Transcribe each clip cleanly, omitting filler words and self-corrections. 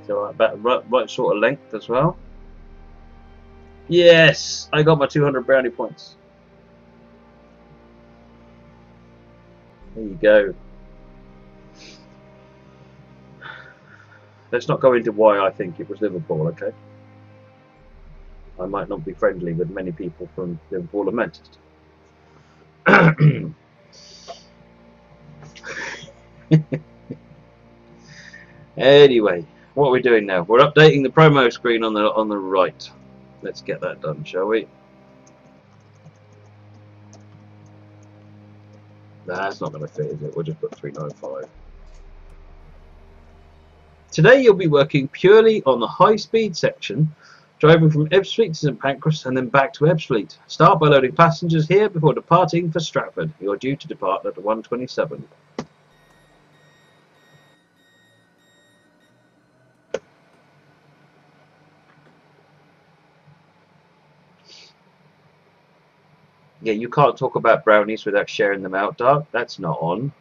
So about right sort of length as well. Yes, I got my 200 brownie points. There you go. Let's not go into why I think it was Liverpool, okay? I might not be friendly with many people from Liverpool and Manchester. Anyway, what are we doing now? We're updating the promo screen on the right. Let's get that done, shall we? Nah, that's not going to fit, is it? We'll just put 395. Today you'll be working purely on the high-speed section, driving from Ebbsfleet to St Pancras and then back to Ebbsfleet. Start by loading passengers here before departing for Stratford. You're due to depart at 1:27. Yeah, you can't talk about brownies without sharing them out, Dark. That's not on.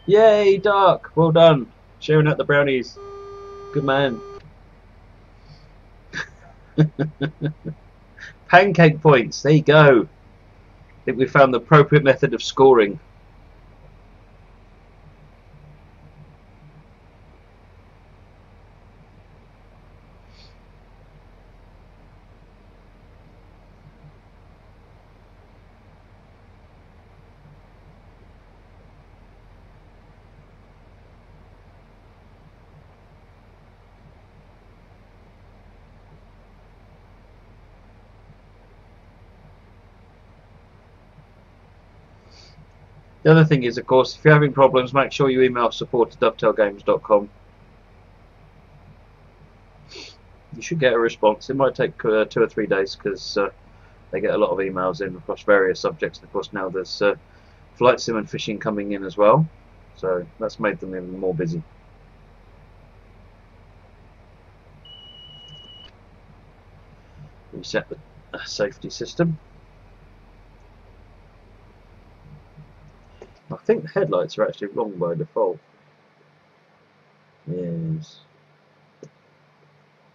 Yay, Dark! Well done. Sharing out the brownies. Good man. Pancake points. There you go. I think we found the appropriate method of scoring. The other thing is, of course, if you're having problems, make sure you email support@dovetailgames.com. You should get a response. It might take 2 or 3 days because they get a lot of emails in across various subjects. And of course, now there's flight sim and fishing coming in as well, so that's made them even more busy. Reset the safety system. I think the headlights are actually wrong by default. Yes.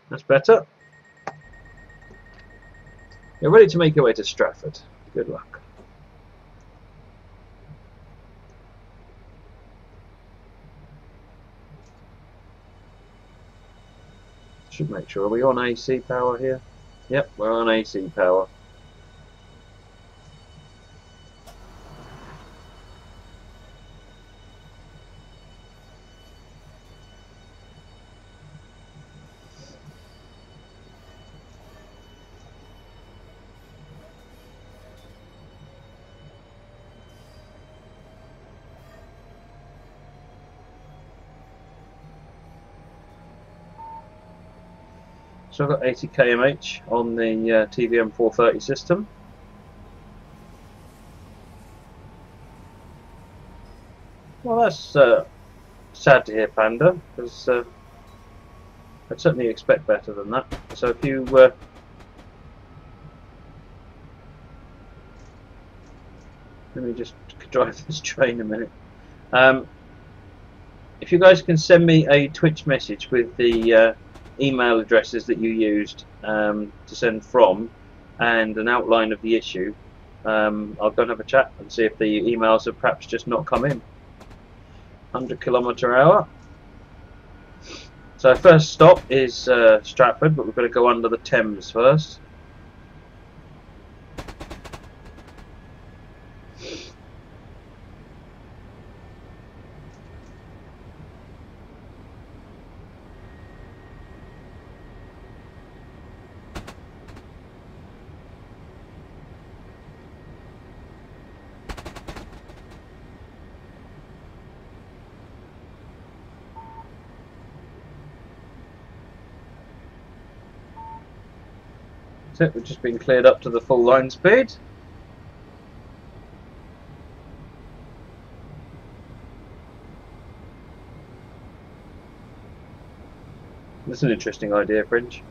That's better. You're ready to make your way to Stratford. Good luck. Should make sure. Are we on AC power here? Yep, we're on AC power. So I've got 80 kmh on the TVM 430 system. Well, that's sad to hear, Panda, because I'd certainly expect better than that. So if you let me just drive this train a minute. If you guys can send me a Twitch message with the email addresses that you used to send from and an outline of the issue, I'll go and have a chat and see if the emails have perhaps just not come in. 100 km/h. So our first stop is Stratford, but we've got to go under the Thames first. That's it, we've just been cleared up to the full line speed. That's an interesting idea, Fringe.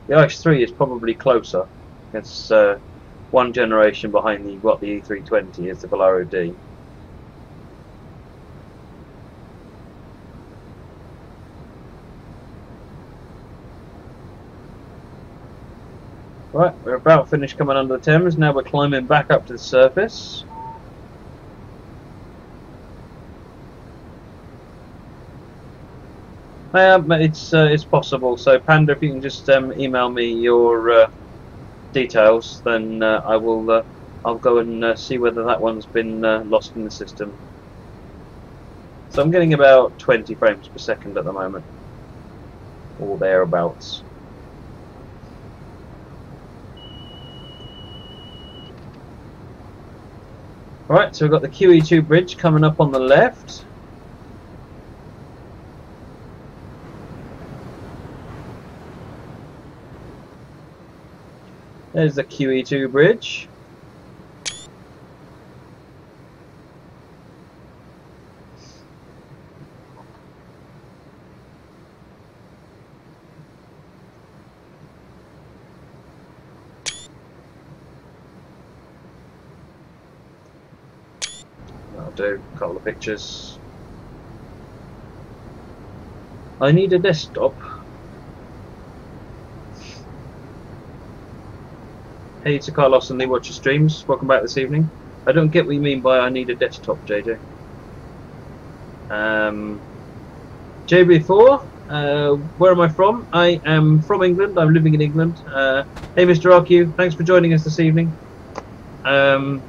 The iX3 is probably closer. It's one generation behind the E320 is the Bolero D. Right, we're about finished coming under the Thames. Now we're climbing back up to the surface. It's possible. So Panda, if you can just email me your details, then I'll go and see whether that one's been lost in the system. So I'm getting about 20 frames per second at the moment, or thereabouts. Right, so we've got the QE2 bridge coming up on the left. There's the QE2 bridge. I'll do a couple of pictures. I need a desktop. Hey, it's Carlos and Lee Watcher Streams. Welcome back this evening. I don't get what you mean by I need a desktop, JJ. JB4, where am I from? I am from England. I'm living in England. Hey, Mr. RQ, thanks for joining us this evening. And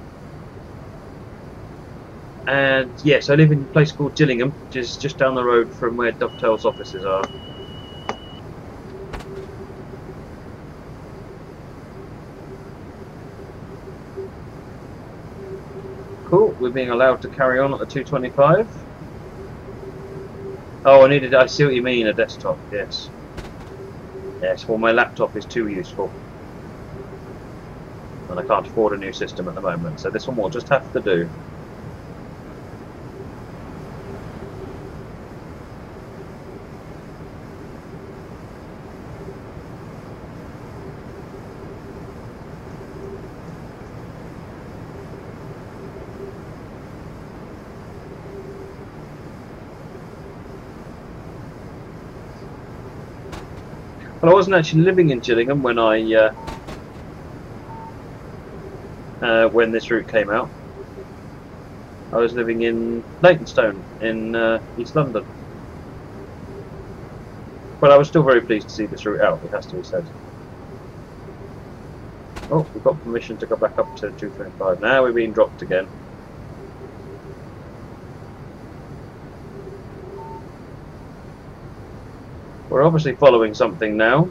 yes, I live in a place called Gillingham, which is just down the road from where Dovetail's offices are. Cool, we're being allowed to carry on at the 225. Oh, I see what you mean, a desktop, yes. Yes, well my laptop is too useful. And I can't afford a new system at the moment, so this one will just have to do. Well, I wasn't actually living in Gillingham when when this route came out. I was living in Leytonstone in East London. But I was still very pleased to see this route out, it has to be said. Oh, we've got permission to go back up to 225. Now we're being dropped again. We're obviously following something now.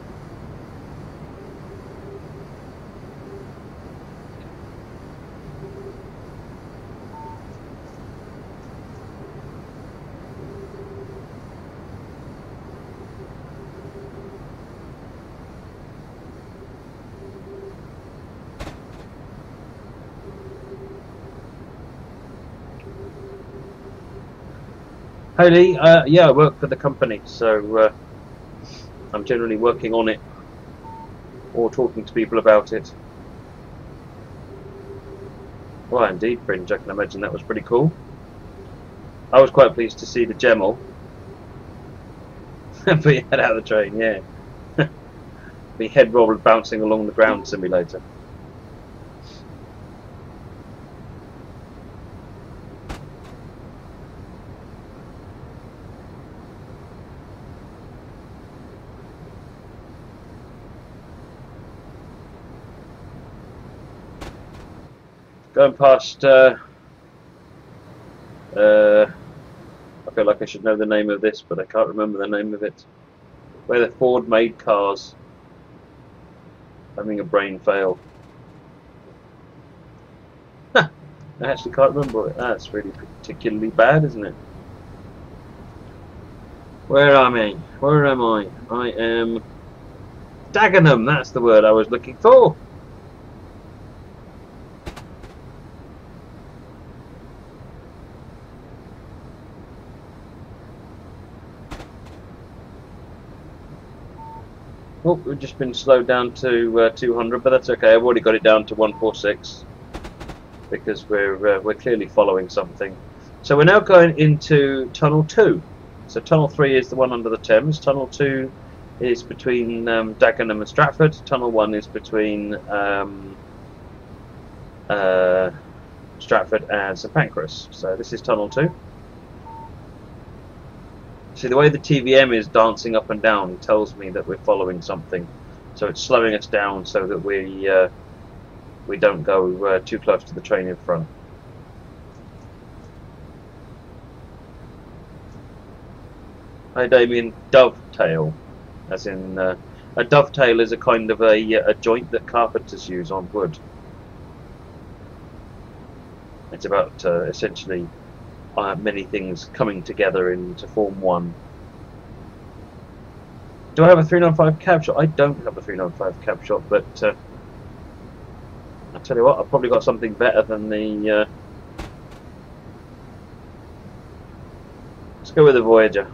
Hey Lee, yeah, I work for the company, so I'm generally working on it or talking to people about it. Well, indeed, Fringe, I can imagine that was pretty cool. I was quite pleased to see the Gemmel. But you head out of the train, yeah. The head roll bouncing along the ground simulator. Going past, I feel like I should know the name of this, but I can't remember the name of it. Where the Ford made cars. Having a brain fail. I actually can't remember it. That's really particularly bad, isn't it? Where am I? Where am I? I am Dagenham, that's the word I was looking for. Oh, we've just been slowed down to 200, but that's okay. I've already got it down to 146 because we're clearly following something. So we're now going into Tunnel 2. So Tunnel 3 is the one under the Thames. Tunnel 2 is between Dagenham and Stratford. Tunnel 1 is between Stratford and St Pancras. So this is Tunnel 2. See, the way the TVM is dancing up and down tells me that we're following something. So it's slowing us down so that we don't go too close to the train in front. Hi Damien, dovetail, as in a dovetail is a kind of a joint that carpenters use on wood. It's about essentially many things coming together to form one. Do I have a 395 cab shot? I don't have a 395 cab shot, but I tell you what, I've probably got something better than the. Let's go with the Voyager.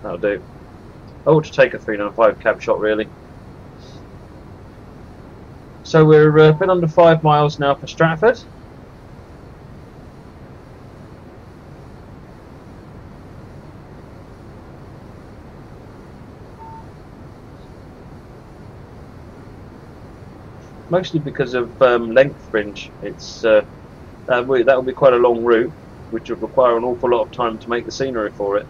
That'll do. I ought to take a 395 cab shot, really. So we're a bit under 5 miles now for Stratford. Mostly because of length fringe. It's that will be quite a long route, which would require an awful lot of time to make the scenery for it.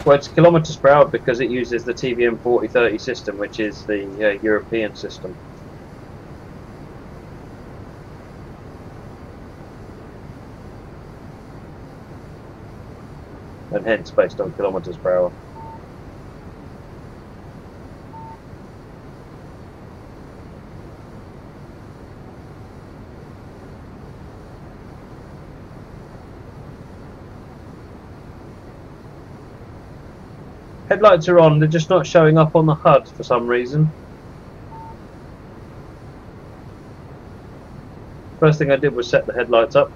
Well, it's kilometres per hour because it uses the TVM 4030 system, which is the European system. And hence based on kilometres per hour. Headlights are on, they're just not showing up on the HUD for some reason. First thing I did was set the headlights up.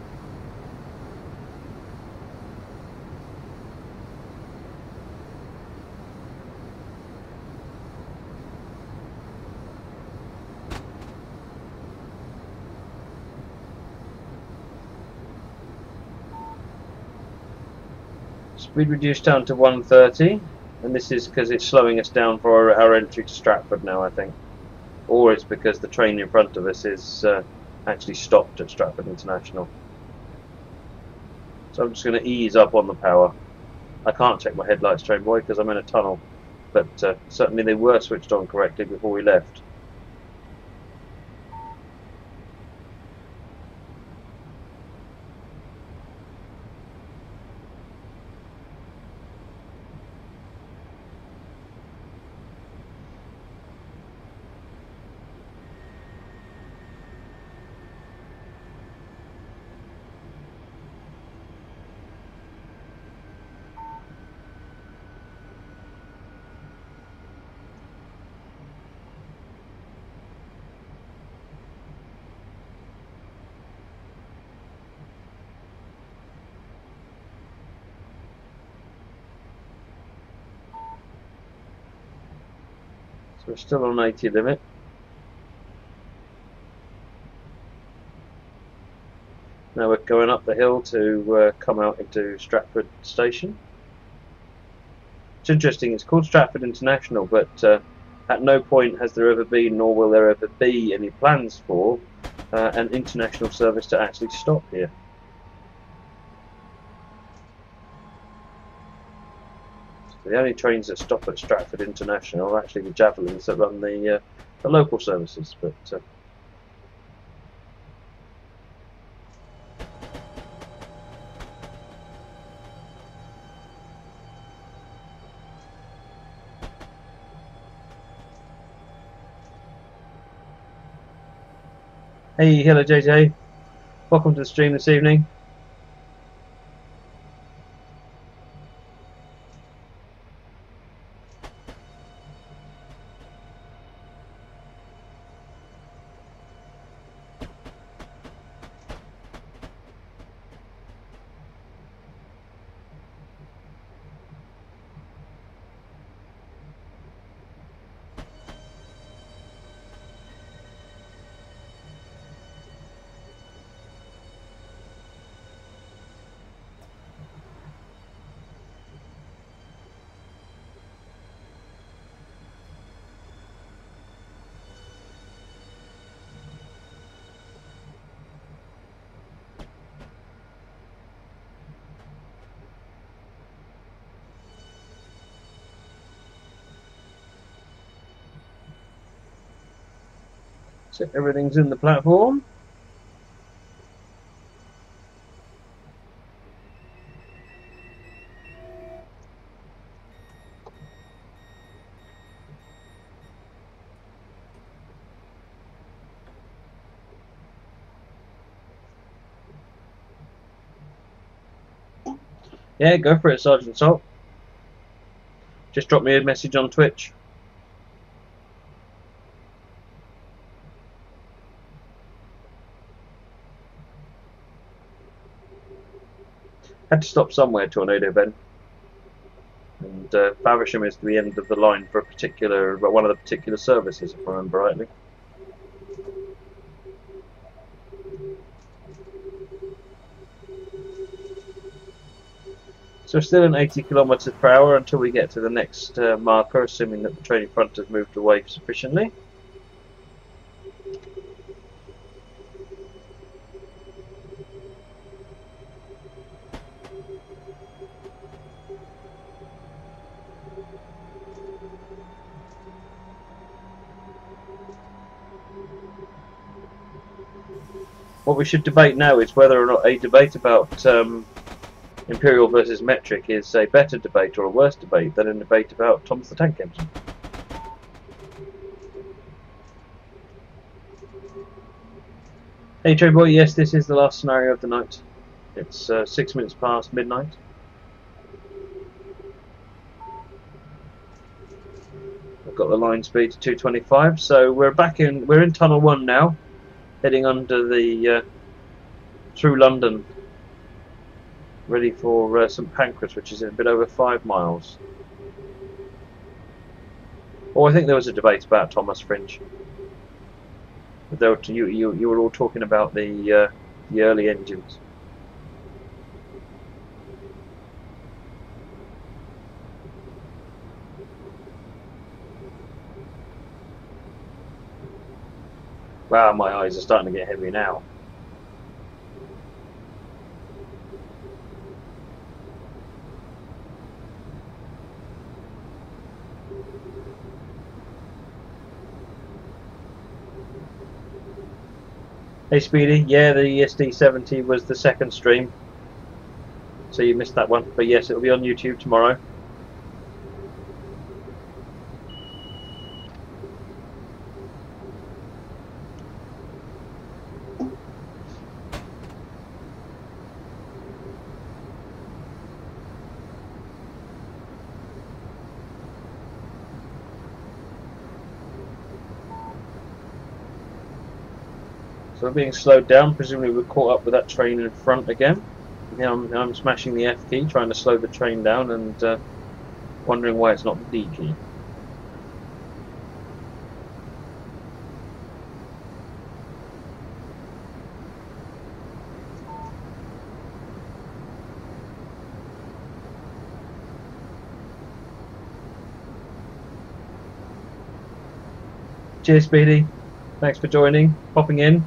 Speed reduced down to 130. And this is because it's slowing us down for our entry to Stratford now, I think. Or it's because the train in front of us is actually stopped at Stratford International. So I'm just going to ease up on the power. I can't check my headlights, train boy, because I'm in a tunnel. But certainly they were switched on correctly before we left. We're still on 80 limit. Now we're going up the hill to come out into Stratford Station. It's interesting, it's called Stratford International, but at no point has there ever been, nor will there ever be, any plans for an international service to actually stop here. The only trains that stop at Stratford International are actually the Javelins that run the local services. But hey, hello JJ, welcome to the stream this evening. So everything's in the platform. Yeah, go for it, Sergeant Salt. Just drop me a message on Twitch. Had to stop somewhere, Tornado Ben. And Faversham is the end of the line for a particular, one of the particular services, if I remember rightly. So still in 80 kilometers per hour until we get to the next marker, assuming that the training front has moved away sufficiently. What we should debate now is whether or not a debate about imperial versus metric is a better debate or a worse debate than a debate about Thomas the Tank Engine. Hey Trey Boy, yes, this is the last scenario of the night. It's 6 minutes past midnight. I've got the line speed to 225, so we're in tunnel 1 now, heading under the through London, ready for St Pancras, which is a bit over 5 miles. Oh, I think there was a debate about Thomas Fringe. But you were all talking about the early engines. Wow, my eyes are starting to get heavy now. Hey Speedy, yeah, the ESD70 was the second stream, so you missed that one, but yes, it'll be on YouTube tomorrow. So we're being slowed down, presumably we're caught up with that train in front again. Now I'm smashing the F key, trying to slow the train down and wondering why it's not the D key. Cheers Speedy, thanks for joining, popping in.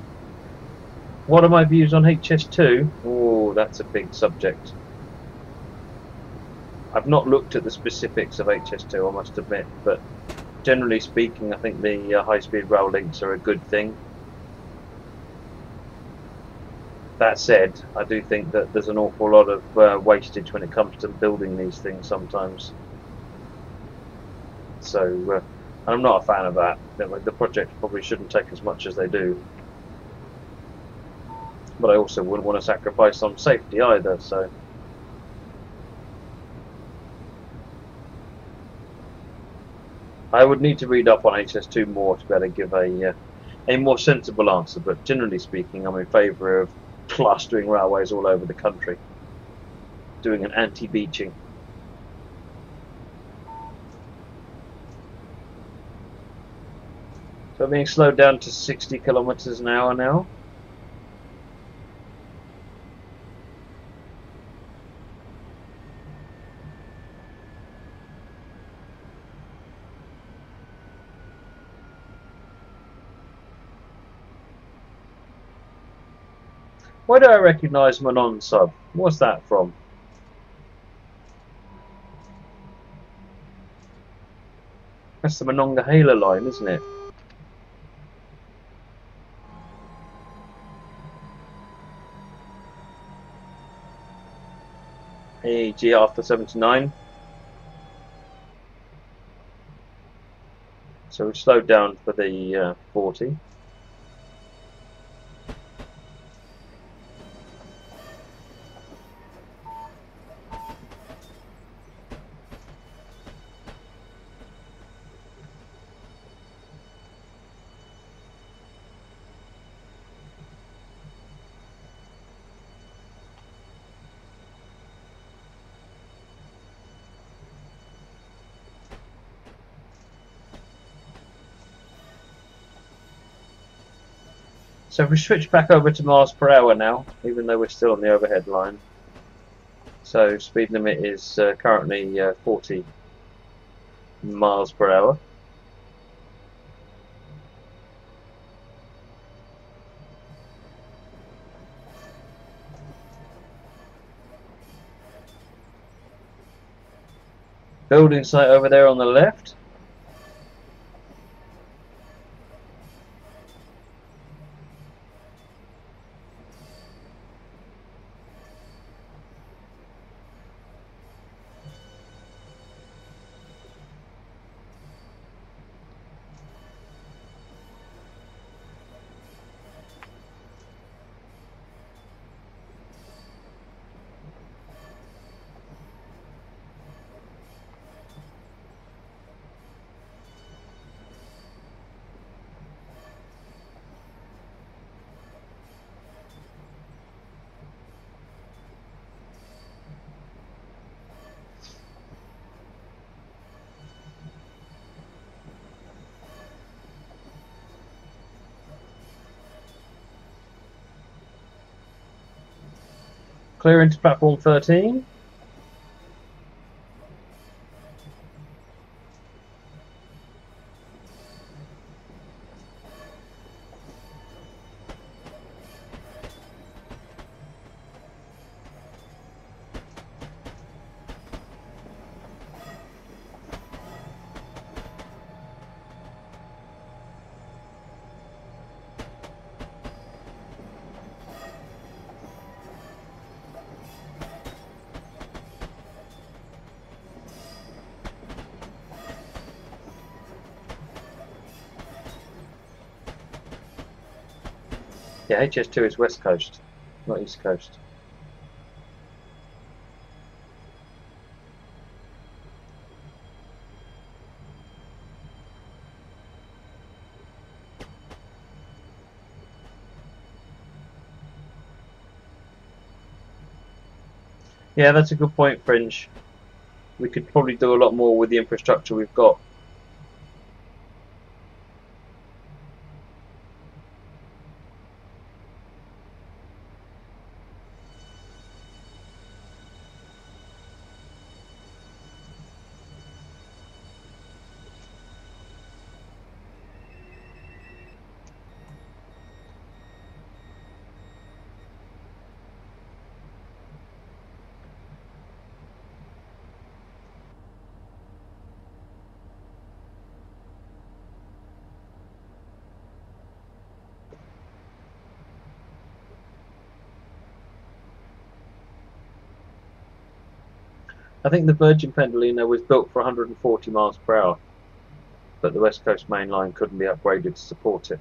What are my views on HS2? Oh, that's a big subject. I've not looked at the specifics of HS2, I must admit, but generally speaking, I think the high-speed rail links are a good thing. That said, I do think that there's an awful lot of wastage when it comes to building these things sometimes. So, I'm not a fan of that. The project probably shouldn't take as much as they do. But I also wouldn't want to sacrifice on safety either, so I would need to read up on HS2 more to be able to give a more sensible answer, but generally speaking I'm in favour of plastering railways all over the country, doing an anti-beaching. So being slowed down to 60 kilometers an hour now. Why do I recognise Manon sub? What's that from? That's the Monongahela line, isn't it? EEG after 79. So we've slowed down for the 40. So if we switch back over to miles per hour now, even though we're still on the overhead line. So speed limit is currently 40 miles per hour. Building site over there on the left. Clear into platform 13. Yeah, HS2 is west coast, not east coast. Yeah, that's a good point, Fringe. We could probably do a lot more with the infrastructure we've got. I think the Virgin Pendolino was built for 140 miles per hour, but the West Coast Main Line couldn't be upgraded to support it.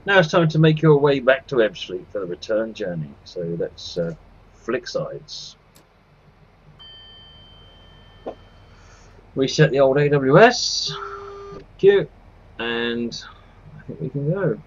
Now it's time to make your way back to Ebbsfleet for the return journey. So let's flick sides. Reset the old AWS. Thank you. And I think we can go.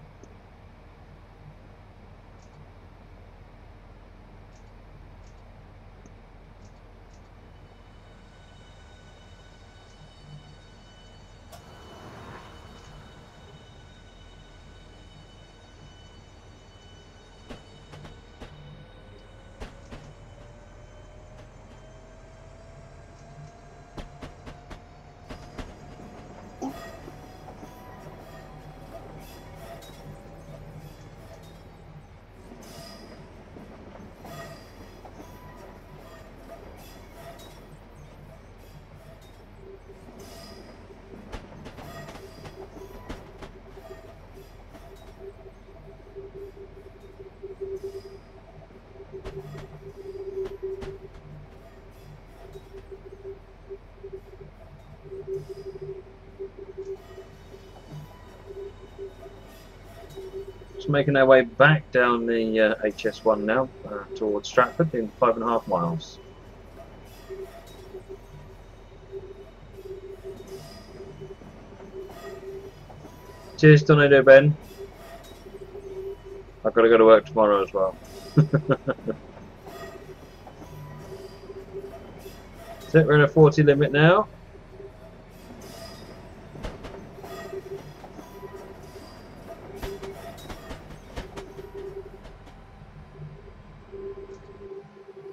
Just making our way back down the HS1 now towards Stratford in 5.5 miles. Cheers, Tornado Ben. I've got to go to work tomorrow as well. So we're at a 40 limit now.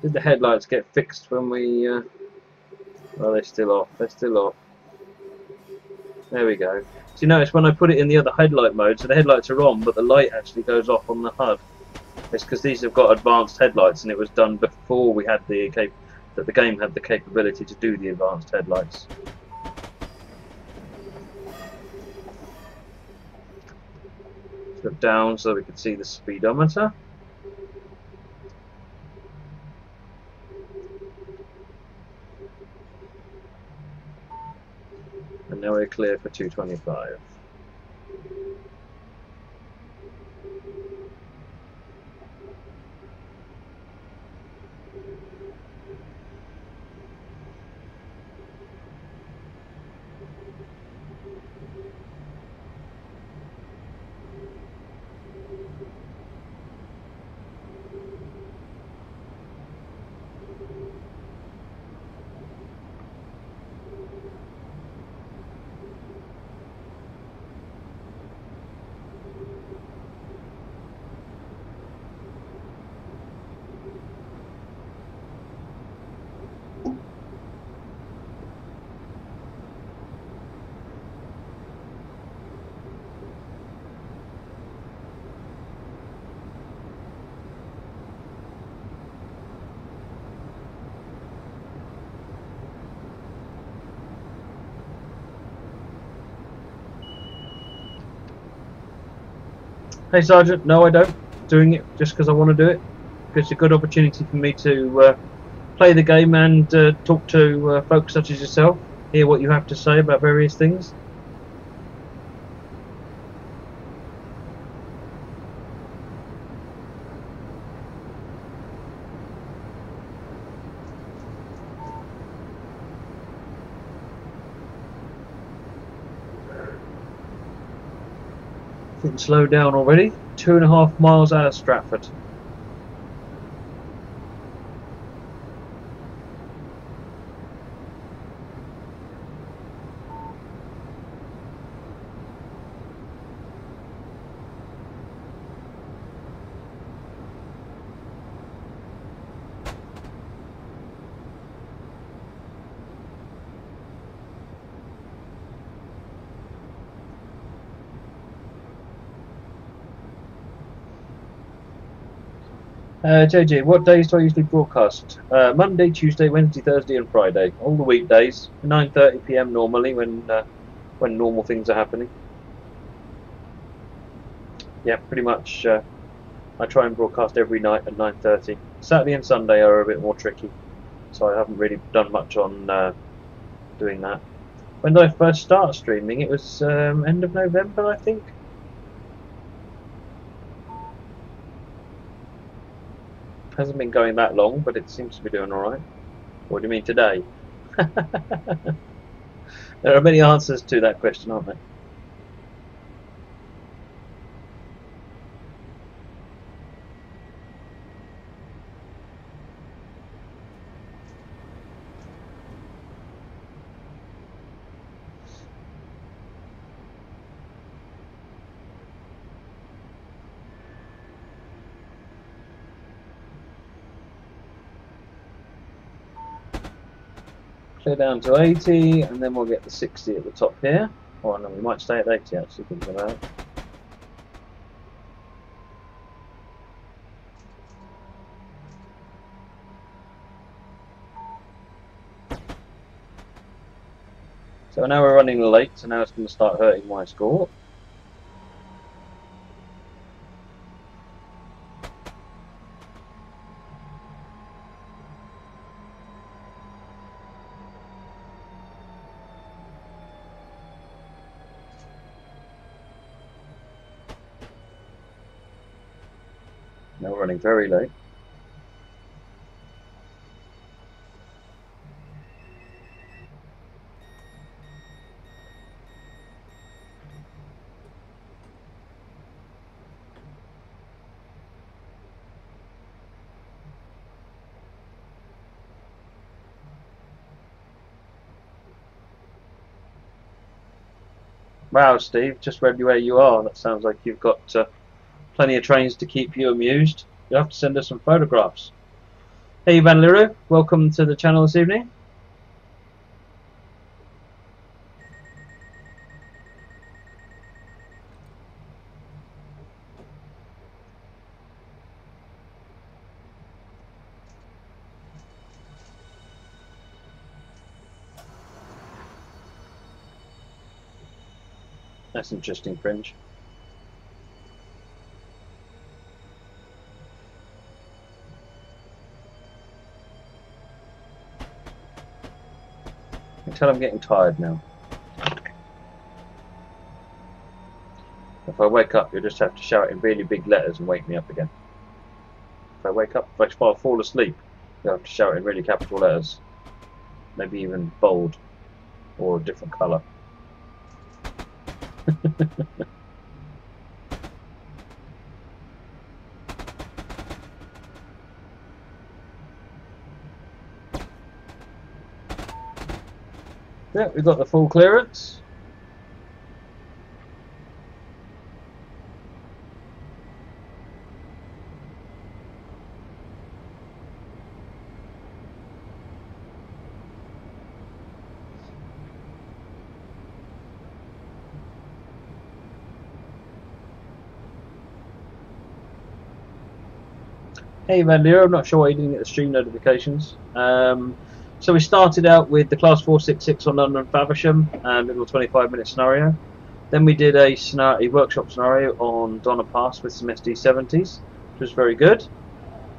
Did the headlights get fixed when we... well, they're still off. They're still off. There we go. So you notice when I put it in the other headlight mode, so the headlights are on, but the light actually goes off on the HUD. It's because these have got advanced headlights, and it was done before we had the that the game had the capability to do the advanced headlights. Look down so we can see the speedometer. And now we're clear for 225. Hey Sergeant, no I don't. Doing it just because I want to do it. It's a good opportunity for me to play the game and talk to folks such as yourself, hear what you have to say about various things. Didn't slow down already. 2.5 miles out of Stratford. JJ, what days do I usually broadcast? Monday, Tuesday, Wednesday, Thursday and Friday. All the weekdays. 9:30 PM normally when normal things are happening. Yeah, pretty much I try and broadcast every night at 9:30. Saturday and Sunday are a bit more tricky, so I haven't really done much on doing that. When did I first start streaming? It was end of November, I think. Hasn't been going that long, but it seems to be doing alright. What do you mean today? There are many answers to that question, aren't there? Clear down to 80, and then we'll get the 60 at the top here. Oh no, we might stay at 80 actually, thinking about it. So now we're running late, so now it's going to start hurting my score. Now we're running very late. Wow, Steve, just read where you are. That sounds like you've got plenty of trains to keep you amused. You'll have to send us some photographs. Hey, Van Leroux, welcome to the channel this evening. That's interesting, Fringe. I can tell I'm getting tired now. If I wake up, you'll just have to shout in really big letters and wake me up again. If I wake up, if I fall asleep, you'll have to shout in really capital letters. Maybe even bold or a different colour. Yeah, we've got the full clearance. Hey Van Leer, I'm not sure why you didn't get the stream notifications. So we started out with the Class 466 on London Faversham, little 25-minute scenario. Then we did a workshop scenario on Donna Pass with some SD70s, which was very good.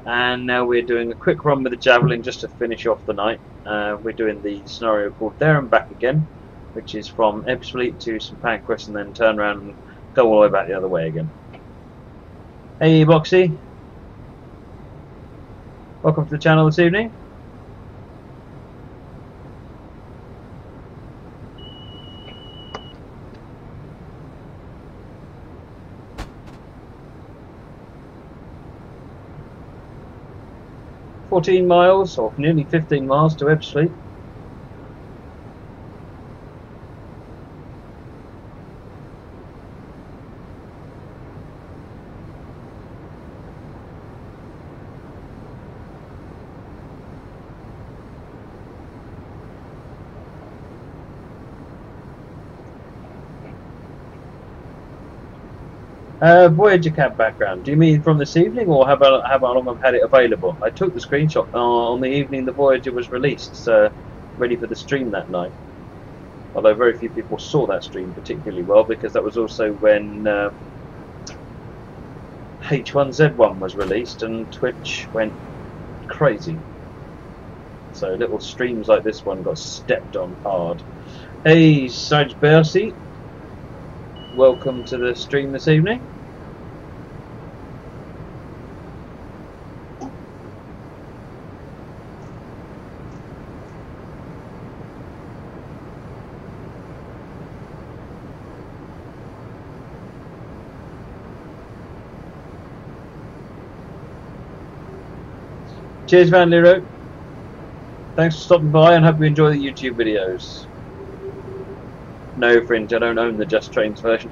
And now we're doing a quick run with the Javelin just to finish off the night. We're doing the scenario called There and Back Again, which is from Ebbsfleet to St Pancras and then turn around and go all the way back the other way again. Hey Boxy, welcome to the channel this evening. $14 miles, or nearly 15 miles to Ebbsfleet. Voyager cab background. Do you mean from this evening, or how long I've had it available? I took the screenshot on the evening the Voyager was released, so ready for the stream that night. Although very few people saw that stream particularly well, because that was also when H1Z1 was released and Twitch went crazy. So little streams like this one got stepped on hard. Hey, Saj Bercy, welcome to the stream this evening. Cheers, Van Leroux. Thanks for stopping by and hope you enjoy the YouTube videos. No, Fringe, I don't own the Just Trains version.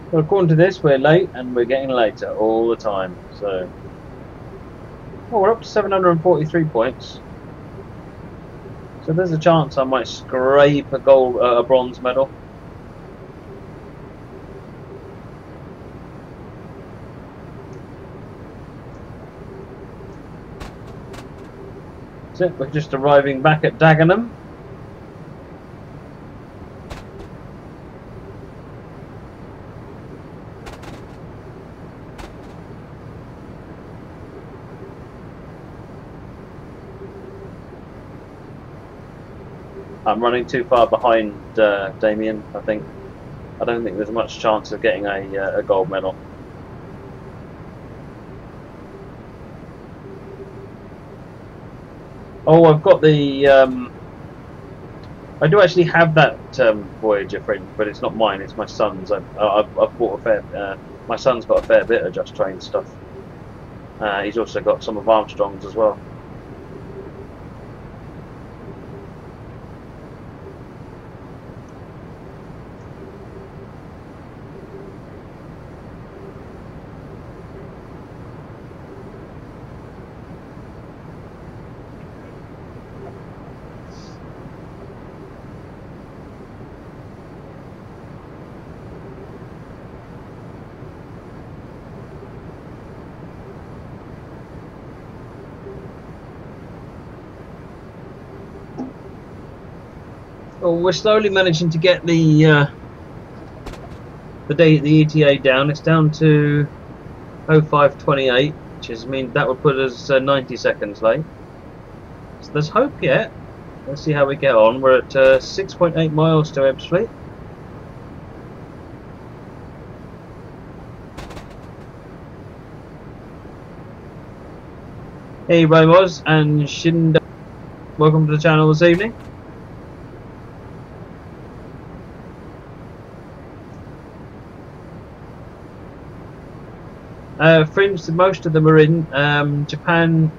Well, according to this, we're late and we're getting later all the time. So, oh, we're up to 743 points. So there's a chance I might scrape a bronze medal. That's it. We're just arriving back at Dagenham. I'm running too far behind Damien, I think. I don't think there's much chance of getting a gold medal. Oh, I've got the... I do actually have that Voyager fringe, but it's not mine, it's my son's. I've bought a fair... my son's got a fair bit of Just Train stuff. He's also got some of Armstrong's as well. Well, we're slowly managing to get the ETA down. It's down to 05:28, which is, I mean, that would put us 90 seconds late. So there's hope yet. Let's see how we get on. We're at 6.8 miles to Ebbsfleet. Hey Ramos and Shinda, welcome to the channel this evening. Fringe, most of them are in Japan,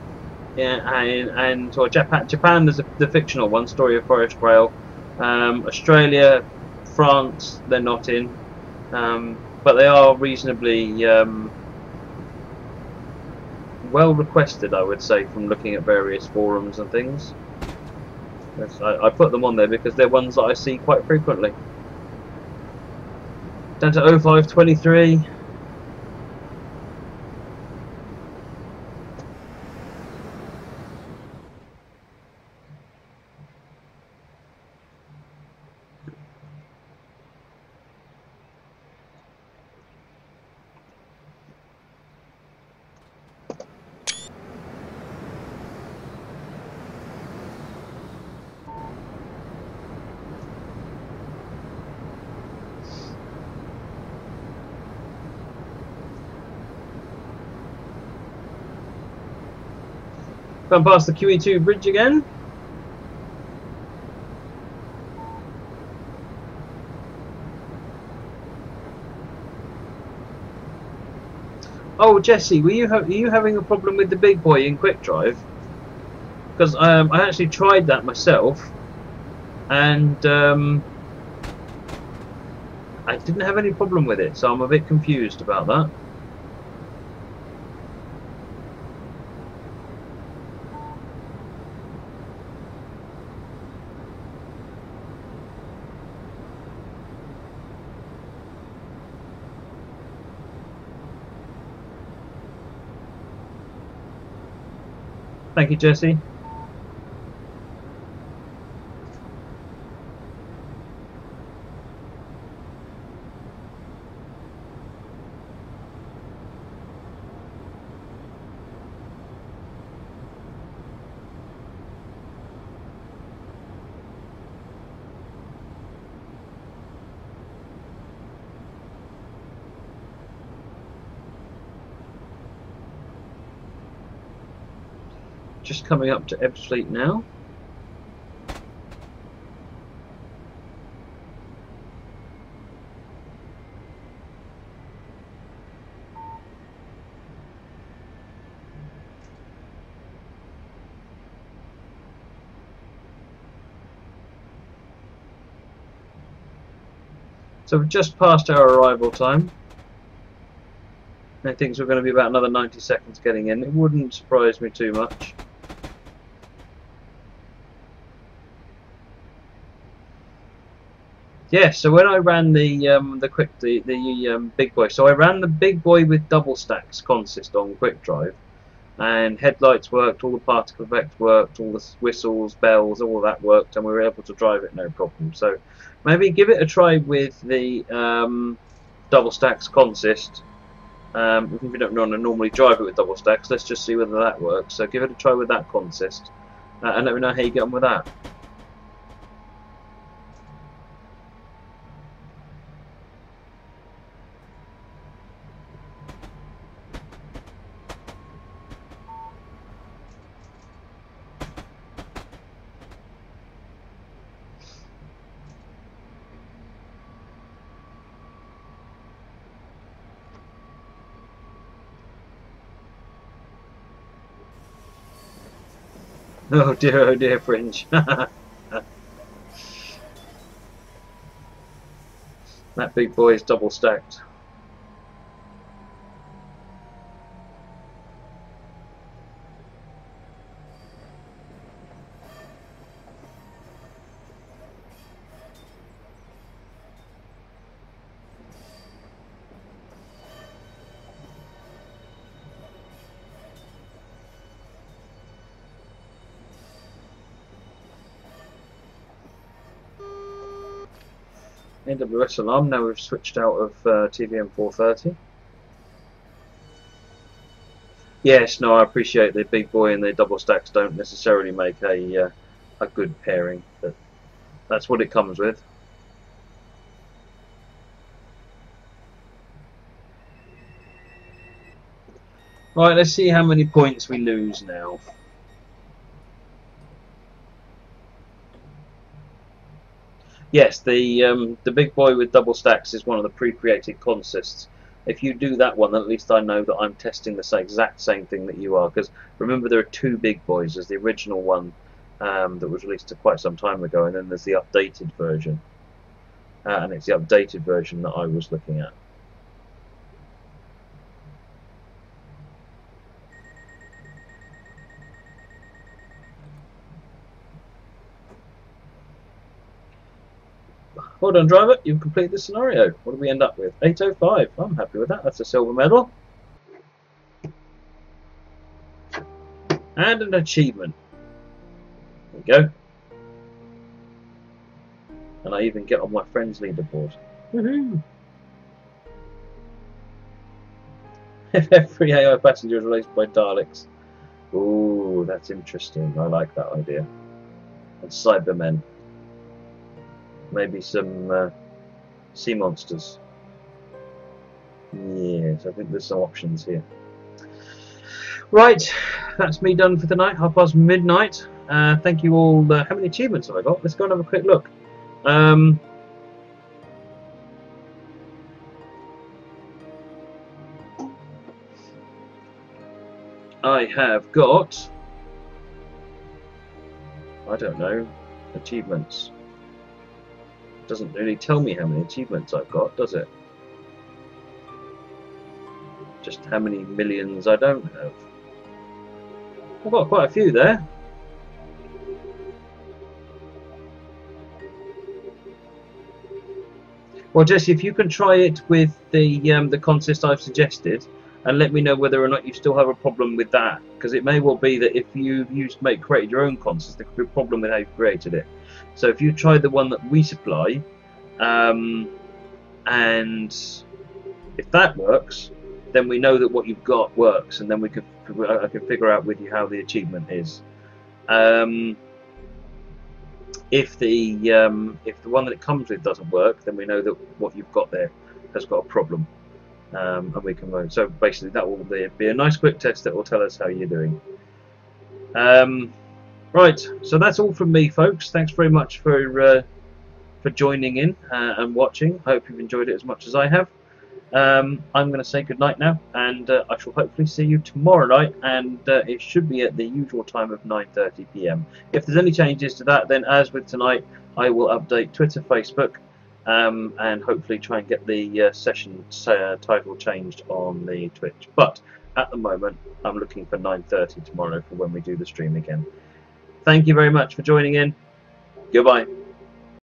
yeah, or Japan. There's the fictional one, Story of Forest Rail. Australia, France, they're not in, but they are reasonably well requested, I would say, from looking at various forums and things. I put them on there because they're ones that I see quite frequently. Down to 05:23. Gone past the QE2 bridge again. Oh, Jesse, are you having a problem with the big boy in Quick Drive? Because I actually tried that myself, and I didn't have any problem with it, so I'm a bit confused about that. Thank you, Jesse. Just coming up to Ebbsfleet now. So we've just passed our arrival time. I think we're going to be about another 90 seconds getting in. It wouldn't surprise me too much. Yeah, so when I ran the big boy, so I ran the big boy with double stacks consist on Quick Drive, and headlights worked, all the particle effects worked, all the whistles, bells, all that worked, and we were able to drive it no problem. So maybe give it a try with the double stacks consist. If you don't normally drive it with double stacks, let's just see whether that works. So give it a try with that consist, and let me know how you get on with that. Oh dear, Fringe. That big boy is double stacked. AWS alarm, now we've switched out of TVM 430. Yes, no, I appreciate the big boy and the double stacks don't necessarily make a good pairing, but that's what it comes with. Right, let's see how many points we lose now. Yes, the big boy with double stacks is one of the pre-created consists. If you do that one, at least I know that I'm testing the exact same thing that you are. Because remember, there are two big boys. There's the original one that was released quite some time ago, and then there's the updated version. And it's the updated version that I was looking at. Well done, driver. You've completed the scenario. What do we end up with? 805. I'm happy with that. That's a silver medal. And an achievement. There we go. And I even get on my friend's leaderboard. Woohoo! If every AI passenger is replaced by Daleks. Ooh, that's interesting. I like that idea. And Cybermen. Maybe some sea monsters. Yes, I think there's some options here. Right, that's me done for the night. midnight. Thank you all. How many achievements have I got? Let's go and have a quick look. I have got, I don't know, achievements. Doesn't really tell me how many achievements I've got, does it? Just how many millions I don't have. I've got quite a few there. Well, Jesse, if you can try it with the consist I've suggested, and let me know whether or not you still have a problem with that, because it may well be that if you've created your own consist, there could be a problem with how you created it. So if you try the one that we supply, and if that works, then we know that what you've got works, and then I can figure out with you how the achievement is. If the one that it comes with doesn't work, then we know that what you've got there has got a problem, and we can move. So basically, that will be a nice quick test that will tell us how you're doing. Right, so that's all from me, folks. Thanks very much for joining in and watching. I hope you've enjoyed it as much as I have. I'm going to say good night now, and I shall hopefully see you tomorrow night, and it should be at the usual time of 9:30 PM. If there's any changes to that, then as with tonight, I will update Twitter, Facebook, and hopefully try and get the session title changed on the Twitch. But at the moment, I'm looking for 9:30 tomorrow for when we do the stream again. Thank you very much for joining in. Goodbye.